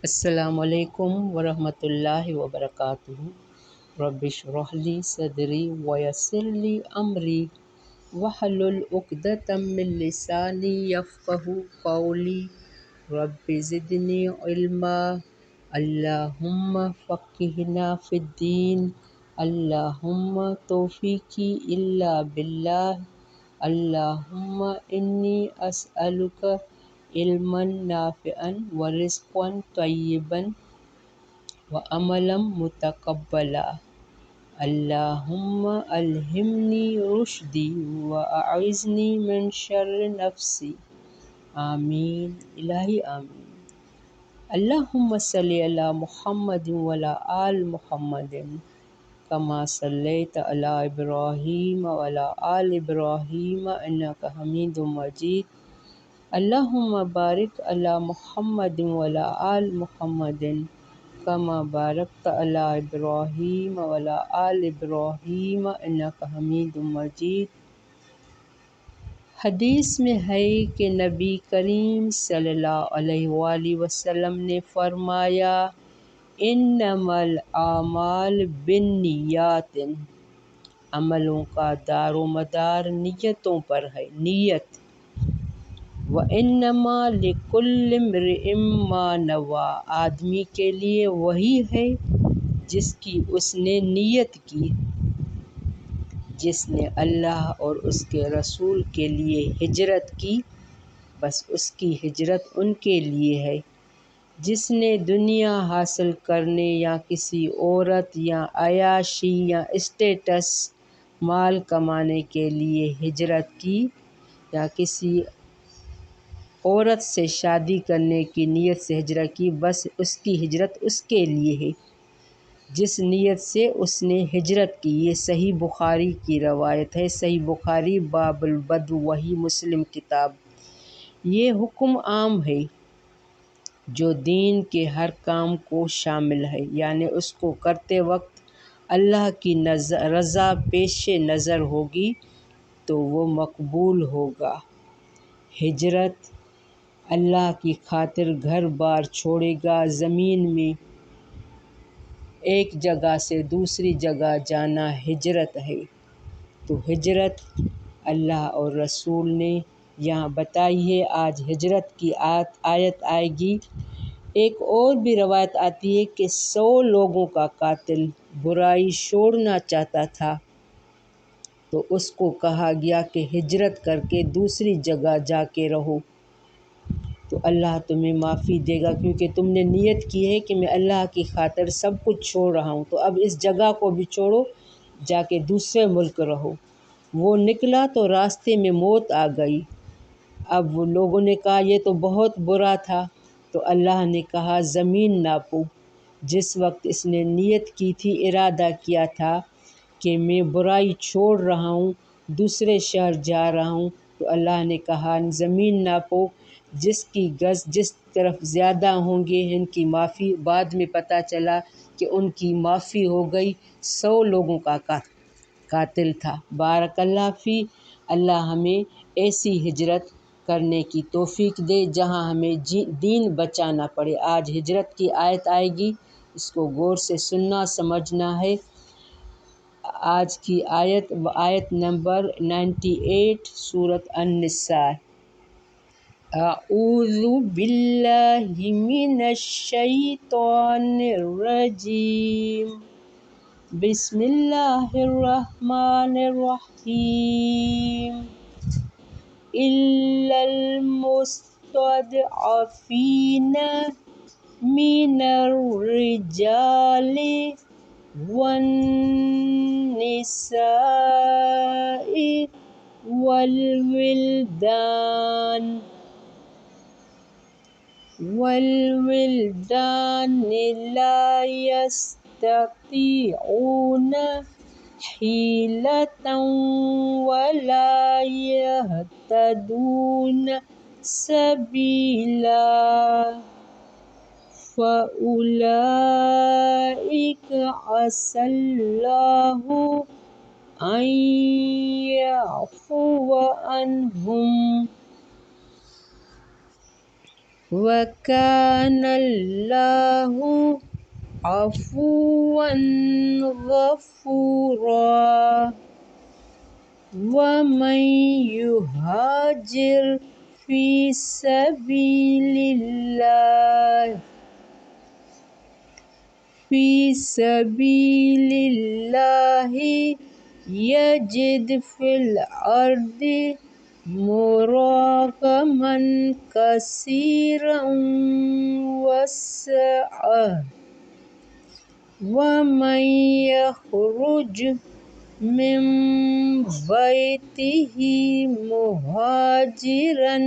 السلام علیکم ورحمۃ اللہ وبرکاتہ۔ رب اشرح لی صدری ویسر لی امری واحلل عقدۃ من لسانی یفقہوا قولی۔ رب زدنی علما، اللہم فقہنا فی الدین، اللہم توفیقی الا باللہ، اللہم انی اسألک علما نافعا ورزقا طیبا وعملا متقبلا۔ اللہم الہمنی رشدی واعذنی من شر نفسی۔ آمین الہی آمین۔ اللہم صلی علی محمد وعلی آل محمد کما صلیت علی ابراہیم وعلی آل ابراہیم انک حمید مجید۔ اللہم بارک علی محمد وعلی آل محمد کما بارکت علی ابراہیم وعلی آل ابراہیم انک حمید مجید۔ حدیث میں ہے کہ نبی کریم صلی اللہ علیہ وآلہ وسلم نے فرمایا، انما الاعمال بالنیات، عملوں کا دار و مدار نیتوں پر ہے، نیت۔ وَإِنَّمَا لِكُلِّ امْرِئٍ مَّا نَوَىٰ، آدمی کے لیے وہی ہے جس کی اس نے نیت کی۔ جس نے اللہ اور اس کے رسول کے لیے ہجرت کی، بس اس کی ہجرت ان کے لیے ہے۔ جس نے دنیا حاصل کرنے یا کسی عورت یا عیاشی یا اسٹیٹس مال کمانے کے لیے ہجرت کی، یا کسی عورت سے شادی کرنے کی نیت سے ہجرت کی، بس اس کی ہجرت اس کے لیے ہے جس نیت سے اس نے ہجرت کی۔ یہ صحیح بخاری کی روایت ہے۔ صحیح بخاری باب البدء، وہی مسلم کتاب۔ یہ حکم عام ہے جو دین کے ہر کام کو شامل ہے، یعنی اس کو کرتے وقت اللہ کی رضا پیش نظر ہوگی تو وہ مقبول ہوگا۔ ہجرت اللہ کی خاطر گھر بار چھوڑے گا، زمین میں ایک جگہ سے دوسری جگہ جانا ہجرت ہے۔ تو ہجرت اللہ اور رسول نے یہاں بتائی ہے۔ آج ہجرت کی آیت آئے گی۔ ایک اور بھی روایت آتی ہے کہ 100 لوگوں کا قاتل برائی چھوڑنا چاہتا تھا تو اس کو کہا گیا کہ ہجرت کر کے دوسری جگہ جا کے رہو تو اللہ تمہیں معافی دے گا، کیونکہ تم نے نیت کی ہے کہ میں اللہ کی خاطر سب کچھ چھوڑ رہا ہوں، تو اب اس جگہ کو بھی چھوڑو، جا کے دوسرے ملک رہو۔ وہ نکلا تو راستے میں موت آ گئی۔ اب وہ لوگوں نے کہا یہ تو بہت برا تھا، تو اللہ نے کہا زمین ناپو۔ جس وقت اس نے نیت کی تھی، ارادہ کیا تھا کہ میں برائی چھوڑ رہا ہوں، دوسرے شہر جا رہا ہوں، تو اللہ نے کہا زمین ناپو، جس کی گز جس طرف زیادہ ہوں گے ان کی معافی۔ بعد میں پتہ چلا کہ ان کی معافی ہو گئی، 100 لوگوں کا قاتل تھا۔ بارک اللہ فی۔ اللہ ہمیں ایسی ہجرت کرنے کی توفیق دے جہاں ہمیں دین بچانا پڑے۔ آج ہجرت کی آیت آئے گی، اس کو غور سے سننا سمجھنا ہے۔ آج کی آیت نمبر 98، سورۃ النساء۔ اعوذ باللہ من الشیطان الرجیم، بسم اللہ الرحمن الرحیم۔ الا المستضعفین من الرجال والنساء والولدان لا يستطيعون حيلة ولا يهتدون سبيلا فأولئك عسى الله أن يعفو عنهم وَكَانَ اللَّهُ عَفُوًّا غَفُورًا وَمَن يُهَاجِرْ فِي سَبِيلِ اللَّهِ يَجِدْ فِي الْأَرْضِ مُرَاغَمًا كَثِيرًا وَسَعَةً وَمَن يَخْرُجْ مِن بَيْتِهِ مُهَاجِرًا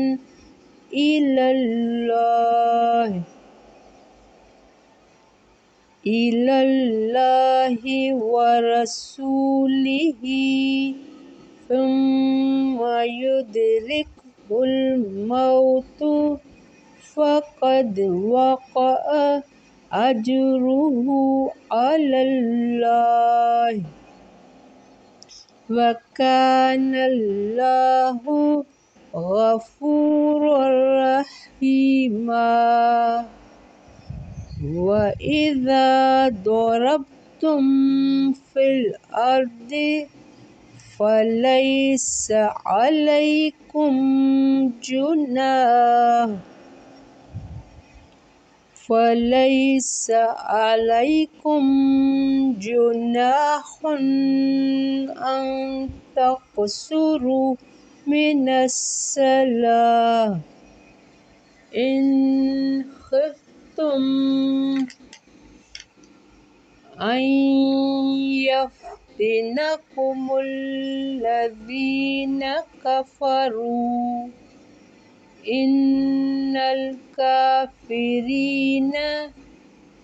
إِلَى اللَّهِ وَرَسُولِهِ ثُمَّ يُدْرِكْهُ الْمَوْتُ فَقَدْ وَقَعَ أَجْرُهُ عَلَى اللَّهِ وَكَانَ اللَّهُ غَفُورًا رَحِيمًا وَإِذَا ضَرَبْتُمْ فِي الْأَرْضِ فَلَيْسَ عَلَيْكُمْ جُنَاحٌ أَن تَقْصُرُوا مِنَ الصَّلَاةِ إِنْ خِفْتُمْ أَنْ يَفْتِنَكُمُ الَّذِينَ كَفَرُوا إِنَّ الْكَافِرِينَ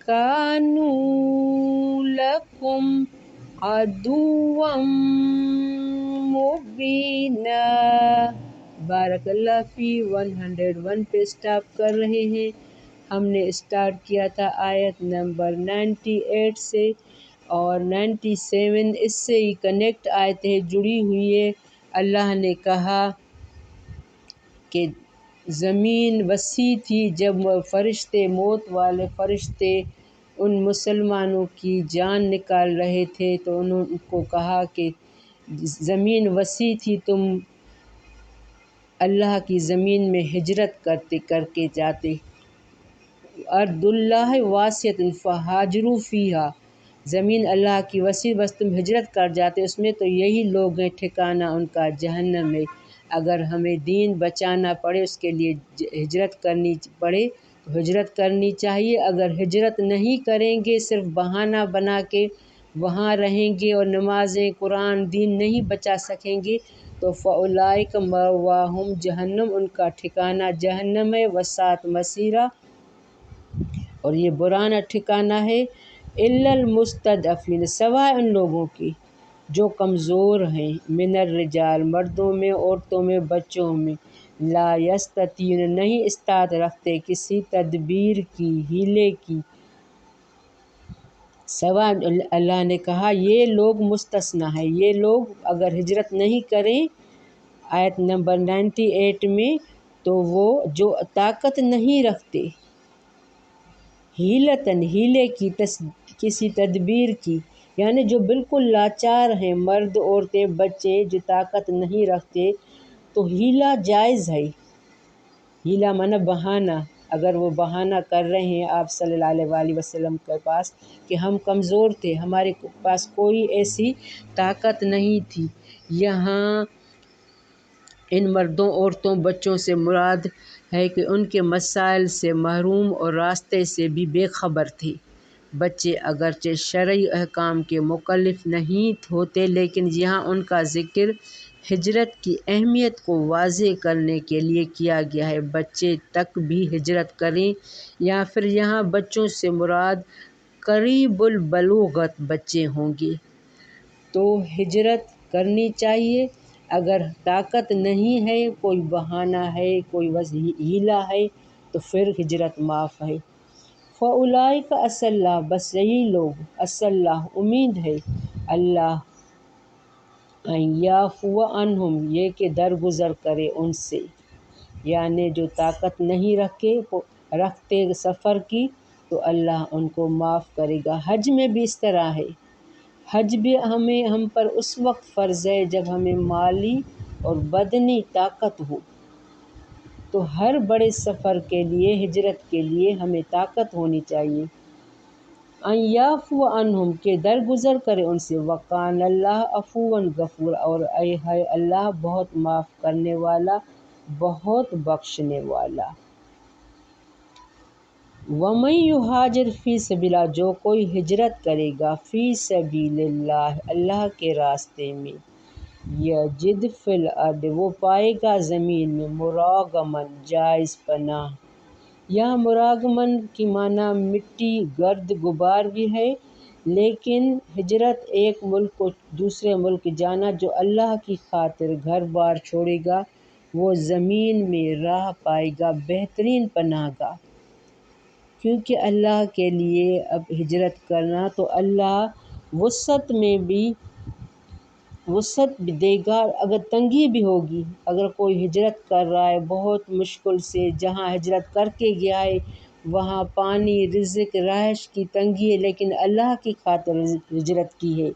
كَانُوا لَكُمْ عَدُوًّا مُبِينًا۔ بارک اللہ فی 101 پہ اسٹاپ کر رہے ہیں۔ ہم نے اسٹارٹ کیا تھا آیت نمبر 98 سے، اور 97 اس سے ہی کنیکٹ آیتیں جڑی ہوئی ہے۔ اللہ نے کہا کہ زمین وسیع تھی جب فرشتے، موت والے فرشتے ان مسلمانوں کی جان نکال رہے تھے، تو انہوں کو کہا کہ زمین وسیع تھی، تم اللہ کی زمین میں ہجرت کر کے جاتے۔ ارض اللہ واسعۃ فہاجروا فیہا، زمین اللہ کی وسیع، بس تم ہجرت کر جاتے اس میں، تو یہی لوگ ہیں ٹھکانہ ان کا جہنم ہے۔ اگر ہمیں دین بچانا پڑے، اس کے لیے ہجرت کرنی پڑے تو ہجرت کرنی چاہیے۔ اگر ہجرت نہیں کریں گے، صرف بہانہ بنا کے وہاں رہیں گے اور نمازیں، قرآن، دین نہیں بچا سکیں گے، تو فَأُولَٰئِکَ مَأْوَاهُمْ جہنم، ان کا ٹھکانہ جہنم ہے، وَسَاءَتْ مَصِیرًا، اور یہ برا ٹھکانہ ہے۔ إِلَّا الْمُسْتَضْعَفِينَ، سوائے ان لوگوں کی جو کمزور ہیں، من الرجال، مردوں میں، عورتوں میں، بچوں میں، لا یستطیعون، نہیں استطاعت رکھتے کسی تدبیر کی، ہیلے کی، سوائے اللہ نے کہا یہ لوگ مستثنیٰ ہیں، یہ لوگ اگر ہجرت نہیں کریں آیت نمبر 98 میں، تو وہ جو طاقت نہیں رکھتے، ہیلتاً، ہیلے کی، کسی تدبیر کی، یعنی جو بالکل لاچار ہیں، مرد، عورتیں، بچے جو طاقت نہیں رکھتے، تو ہیلا جائز ہے۔ ہیلا مانا بہانہ، اگر وہ بہانہ کر رہے ہیں آپ صلی اللہ علیہ وسلم کے پاس کہ ہم کمزور تھے، ہمارے پاس کوئی ایسی طاقت نہیں تھی، یہاں ان مردوں، عورتوں، بچوں سے مراد ہے کہ ان کے مسائل سے محروم اور راستے سے بھی بے خبر تھے۔ بچے اگرچہ شرعی احکام کے مکلف نہیں ہوتے، لیکن یہاں ان کا ذکر ہجرت کی اہمیت کو واضح کرنے کے لیے کیا گیا ہے۔ بچے تک بھی ہجرت کریں، یا پھر یہاں بچوں سے مراد قریب البلوغت بچے ہوں گے تو ہجرت کرنی چاہیے۔ اگر طاقت نہیں ہے، کوئی بہانہ ہے، کوئی ہیلا ہے، تو پھر ہجرت معاف ہے۔ فَأُولَٰئِکَ عَسَى اللَّهُ، بس یہی لوگ، عَسَى اللَّهُ، امید ہے اللہ، أَن يَعْفُوَ عَنْهُمْ، یہ کہ درگزر کرے ان سے، یعنی جو طاقت نہیں رکھتے سفر کی تو اللہ ان کو معاف کرے گا۔ حج میں بھی اس طرح ہے، حج بھی ہم پر اس وقت فرض ہے جب ہمیں مالی اور بدنی طاقت ہو۔ تو ہر بڑے سفر کے لیے، ہجرت کے لیے ہمیں طاقت ہونی چاہیے۔ ان یعفو عنہم کہ درگزر کرے ان سے، وکان اللہ عفواً غفور اور ہے اللہ بہت معاف کرنے والا، بہت بخشنے والا۔ وَمَن یُہَاجِرْ فِی سَبِیلِ اللَّہِ جو کوئی ہجرت کرے گا فی سبیل اللہ اللہ کے راستے میں، یجد فی الارض وہ پائے گا زمین میں، مراغماً جائز پناہ۔ یہاں مراغماً کی معنی مٹی گرد غبار بھی ہے، لیکن ہجرت ایک ملک کو دوسرے ملک جانا، جو اللہ کی خاطر گھر بار چھوڑے گا وہ زمین میں راہ پائے گا بہترین پناہ گاہ۔ کیونکہ اللہ کے لیے اب ہجرت کرنا تو اللہ وسعت بھی دے گا، اگر تنگی بھی ہوگی، اگر کوئی ہجرت کر رہا ہے بہت مشکل سے، جہاں ہجرت کر کے گیا ہے وہاں پانی، رزق، رہائش کی تنگی ہے، لیکن اللہ کی خاطر ہجرت کی ہے،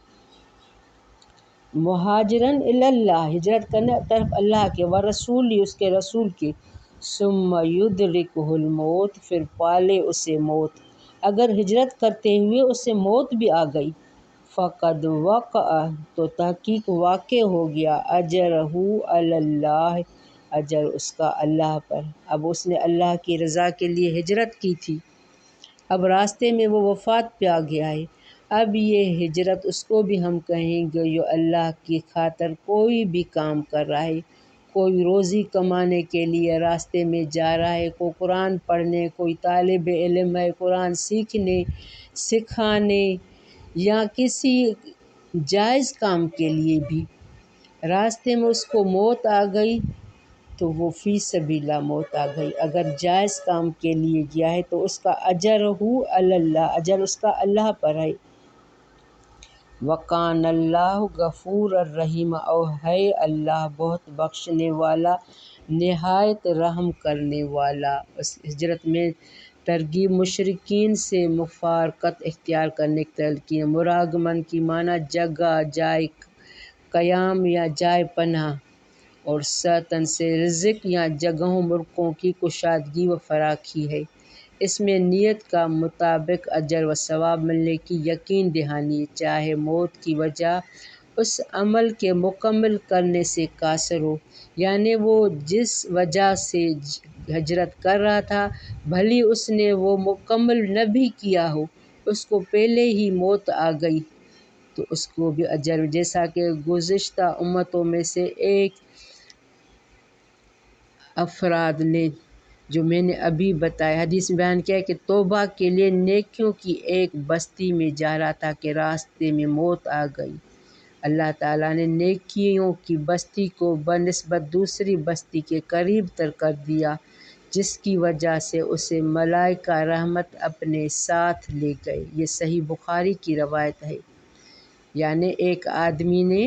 مہاجرن الی اللہ ہجرت کرنے طرف اللہ کے، ورسولہ اس کے رسول کے، ثم یدرکہ الموت پھر پالے اسے موت، اگر ہجرت کرتے ہوئے اسے موت بھی آ گئی، فقد وقع تو تحقیق واقع ہو گیا، اجرہ علی اللہ اجر اس کا اللہ پر۔ اب اس نے اللہ کی رضا کے لیے ہجرت کی تھی، اب راستے میں وہ وفات پہ آ گیا ہے، اب یہ ہجرت اس کو بھی ہم کہیں گے جو اللہ کی خاطر کوئی بھی کام کر رہا ہے، کوئی روزی کمانے کے لیے راستے میں جا رہا ہے، کوئی قرآن پڑھنے، کوئی طالب علم ہے قرآن سیکھنے سکھانے، یا کسی جائز کام کے لیے بھی راستے میں اس کو موت آ گئی تو وہ فی سبیل اللہ موت آ گئی، اگر جائز کام کے لیے گیا ہے تو اس کا اجرہ علی اللہ اجر اس کا اللہ پر ہے، وکان اللہ غفور الرحیم اور ہے اللہ بہت بخشنے والا، نہایت رحم کرنے والا۔ اس ہجرت میں ترغیب مشرکین سے مفارقت اختیار کرنے کی تلقین۔ مراغماً کی معنی جگہ، جائے قیام یا جائے پناہ، اور سعتاً سے رزق یا جگہوں ملکوں کی کشادگی و فراخی ہے، اس میں نیت کا مطابق اجر و ثواب ملنے کی یقین دہانی ہے، چاہے موت کی وجہ اس عمل کے مکمل کرنے سے قاصر ہو، یعنی وہ جس وجہ سے ہجرت کر رہا تھا بھلی اس نے وہ مکمل نہ بھی کیا ہو، اس کو پہلے ہی موت آ گئی تو اس کو بھی اجر، جیسا کہ گزشتہ امتوں میں سے ایک افراد نے جو میں نے ابھی بتایا، حدیث میں بیان کیا کہ توبہ کے لیے نیکیوں کی ایک بستی میں جا رہا تھا کہ راستے میں موت آ گئی، اللہ تعالیٰ نے نیکیوں کی بستی کو بنسبت دوسری بستی کے قریب تر کر دیا، جس کی وجہ سے اسے ملائکہ رحمت اپنے ساتھ لے گئے، یہ صحیح بخاری کی روایت ہے۔ یعنی ایک آدمی نے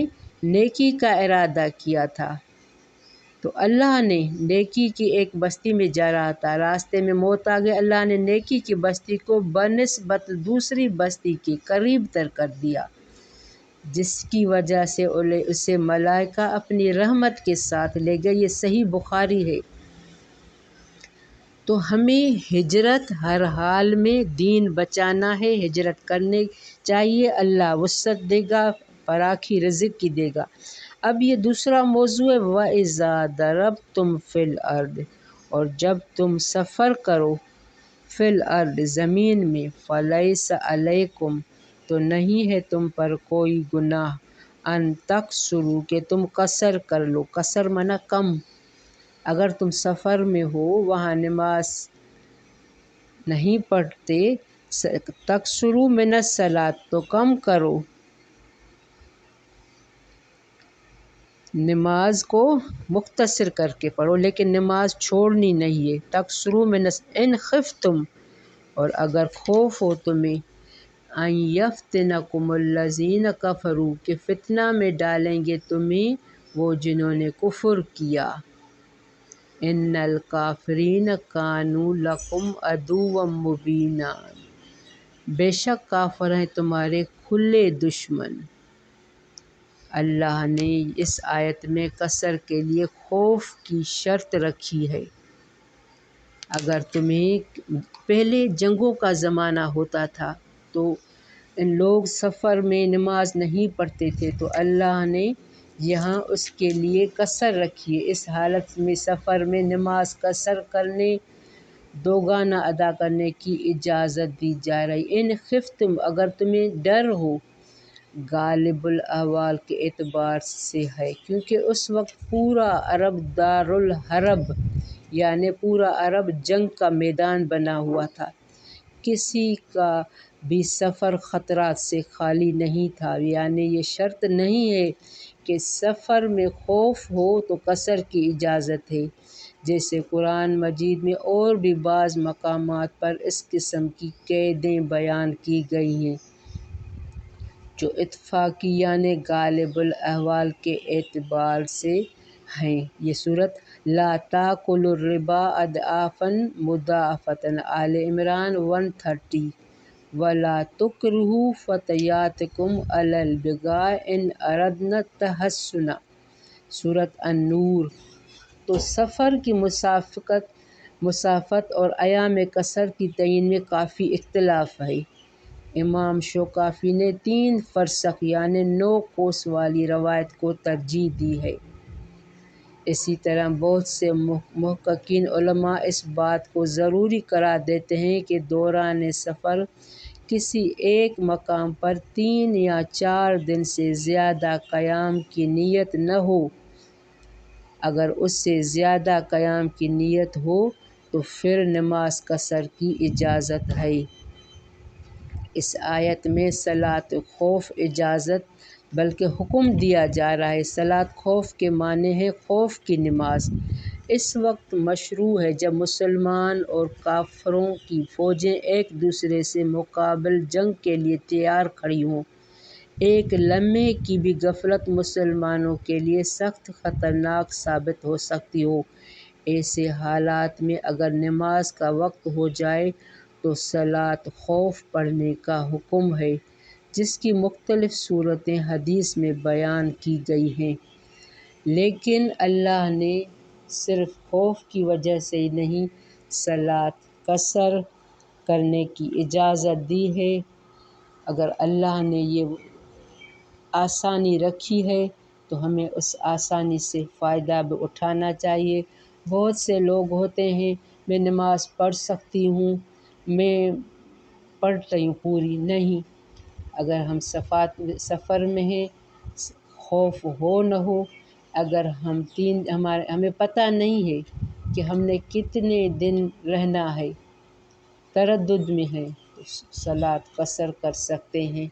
نیکی کا ارادہ کیا تھا تو اللہ نے نیکی کی ایک بستی میں جا رہا تھا، راستے میں موت آ گئی، اللہ نے نیکی کی بستی کو بنسبت دوسری بستی کے قریب تر کر دیا، جس کی وجہ سے اسے ملائکہ اپنی رحمت کے ساتھ لے گئے، یہ صحیح بخاری ہے۔ تو ہمیں ہجرت ہر حال میں دین بچانا ہے، ہجرت کرنے چاہیے، اللہ وسعت دے گا، فراخی رزق کی دے گا۔ اب یہ دوسرا موضوع ہے، وَإِذَا ضَرَبْتُمْ فِي الْأَرْضِ اور جب تم سفر کرو، فی الارض زمین میں، فلیس علیکم تو نہیں ہے تم پر کوئی گناہ، ان تقصروا کہ تم قصر کر لو، قصر معنی کم، اگر تم سفر میں ہو وہاں نماز نہیں پڑھتے، تقصروا من الصلاۃ تو کم کرو، نماز کو مختصر کر کے پڑھو لیکن نماز چھوڑنی نہیں ہے، تقصروا من ان خفتم اور اگر خوف ہو تمہیں، ان یفتنکم الذین کفروا کہ فتنہ میں ڈالیں گے تمہیں وہ جنہوں نے کفر کیا، ان الکافرین کانوا لکم عدوا مبینا، بے شک کافر ہیں تمہارے کھلے دشمن۔ اللہ نے اس آیت میں کثر کے لیے خوف کی شرط رکھی ہے۔ اگر تمہیں پہلے جنگوں کا زمانہ ہوتا تھا تو ان لوگ سفر میں نماز نہیں پڑھتے تھے، تو اللہ نے یہاں اس کے لیے کثر رکھی ہے۔ اس حالت میں سفر میں نماز قصر کرنے، دوگانہ ادا کرنے کی اجازت دی جا رہی۔ ان خفتم، اگر تمہیں ڈر ہو، غالب الاحوال کے اعتبار سے ہے، کیونکہ اس وقت پورا عرب دارالحرب یعنی پورا عرب جنگ کا میدان بنا ہوا تھا، کسی کا بھی سفر خطرات سے خالی نہیں تھا۔ یعنی یہ شرط نہیں ہے کہ سفر میں خوف ہو تو قصر کی اجازت ہے، جیسے قرآن مجید میں اور بھی بعض مقامات پر اس قسم کی قیدیں بیان کی گئی ہیں جو اتفاقی یعنی غالب الاحوال کے اعتبار سے ہیں۔ یہ صورت لا تأکلوا الربا اضعافا مضاعفة، آل عمران 130۔ ولا تکرہوا فتیاتکم علی البغاء ان اردنا تحصنا، سورۃ النور۔ تو سفر کی مسافت اور ایام قصر کی تعین میں کافی اختلاف ہے۔ امام شوکافی نے 3 فرسخ یعنی 9 کوس والی روایت کو ترجیح دی ہے۔ اسی طرح بہت سے محققین علماء اس بات کو ضروری قرار دیتے ہیں کہ دوران سفر کسی ایک مقام پر 3 یا 4 دن سے زیادہ قیام کی نیت نہ ہو۔ اگر اس سے زیادہ قیام کی نیت ہو تو پھر نماز قصر کی اجازت ہے۔ اس آیت میں صلاۃ خوف اجازت بلکہ حکم دیا جا رہا ہے۔ صلاۃ خوف کے معنی ہے خوف کی نماز۔ اس وقت مشروع ہے جب مسلمان اور کافروں کی فوجیں ایک دوسرے سے مقابل جنگ کے لیے تیار کھڑی ہوں۔ ایک لمحے کی بھی غفلت مسلمانوں کے لیے سخت خطرناک ثابت ہو سکتی ہو۔ ایسے حالات میں اگر نماز کا وقت ہو جائے تو صلاۃ خوف پڑھنے کا حکم ہے، جس کی مختلف صورتیں حدیث میں بیان کی گئی ہیں۔ لیکن اللہ نے صرف خوف کی وجہ سے ہی نہیں، صلاۃ قصر کرنے کی اجازت دی ہے۔ اگر اللہ نے یہ آسانی رکھی ہے تو ہمیں اس آسانی سے فائدہ بھی اٹھانا چاہیے۔ بہت سے لوگ ہوتے ہیں میں نماز پڑھ سکتی ہوں، میں پڑھ رہی ہوں پوری نہیں۔ اگر ہم سفر میں ہیں، خوف ہو نہ ہو، اگر ہمیں پتہ نہیں ہے کہ ہم نے کتنے دن رہنا ہے، تردد میں ہے، تو صلاۃ قصر کر سکتے ہیں۔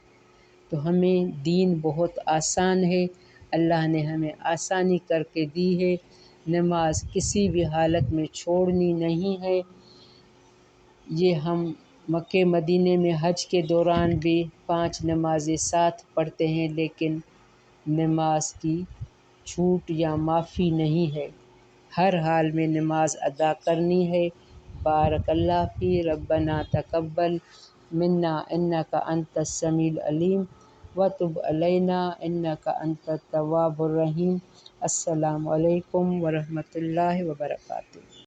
تو ہمیں دین بہت آسان ہے، اللہ نے ہمیں آسانی کر کے دی ہے۔ نماز کسی بھی حالت میں چھوڑنی نہیں ہے۔ یہ ہم مکے مدینے میں حج کے دوران بھی 5 نمازیں ساتھ پڑھتے ہیں، لیکن نماز کی چھوٹ یا معافی نہیں ہے، ہر حال میں نماز ادا کرنی ہے۔ بارک اللہ فی ربنا تقبل منا انک انت السمیع العلیم وتب علینا انک انت التواب الرحیم۔ السلام علیکم ورحمۃ اللہ وبرکاتہ۔